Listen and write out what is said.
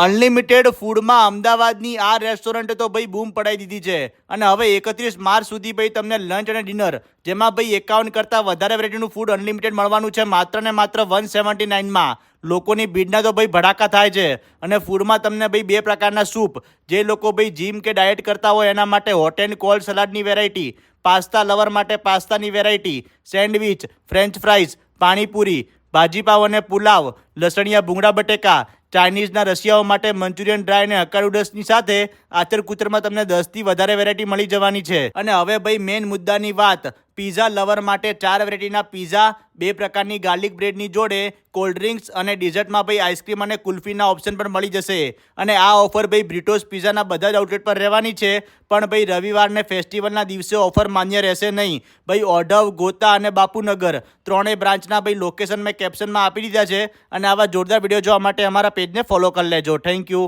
Unlimited ફૂડમાં અમદાવાદની આ રેસ્ટોરન્ટે તો ભાઈ બૂમ પડાવી દીધી છે. અને હવે 31 માર્ચ સુધી ભાઈ તમને લંચ અને ડિનર જેમાં ભાઈ 51 કરતાં વધારે વેરાયટીનું ફૂડ અનલિમિટેડ મળવાનું છે માત્ર ને માત્ર 179માં. લોકોની ભીડના તો ભાઈ ભડાકા થાય છે. અને ફૂડમાં તમને ભાઈ 2 પ્રકારના સૂપ, જે લોકો ભાઈ જીમ કે ડાયટ કરતા હોય એના માટે હોટ એન્ડ કોલ્ડ સલાડની વેરાયટી, પાસ્તા લવર માટે પાસ્તાની variety, sandwich, French fries, panipuri, bhaji pav અને પુલાવ, લસણિયા ભૂંગળા બટેકા, ચાઇનીઝના રશિયાઓ માટે મંચુરિયન ડ્રાય અને હક્કા નૂડલ્સની સાથે આચર કુચરમાં તમને 10થી વધારે વેરાયટી મળી જવાની છે. અને હવે ભાઈ મેઇન મુદ્દાની વાત, પીઝા લવર માટે 4 વેરાયટીના પીઝા, 2 પ્રકારની ગાર્લિક બ્રેડની જોડે કોલ્ડ ડ્રિંક્સ અને ડિઝર્ટમાં ભાઈ આઈસ્ક્રીમ અને કુલ્ફીના ઓપ્શન પણ મળી જશે. અને આ ઓફર ભાઈ બ્રિટોસ પીઝાના બધા જ આઉટલેટ પર રહેવાની છે. પણ ભાઈ રવિવારને ફેસ્ટિવલના દિવસે ઓફર માન્ય રહેશે નહીં. ભાઈ ઓઢવ, ગોતા અને બાપુનગર ત્રણેય બ્રાન્ચના ભાઈ લોકેશન મેં કેપ્શનમાં આપી દીધા છે. અને આવા જોરદાર વિડીયો જોવા માટે અમારા પેજને ફોલો કરી લેજો. Thank you.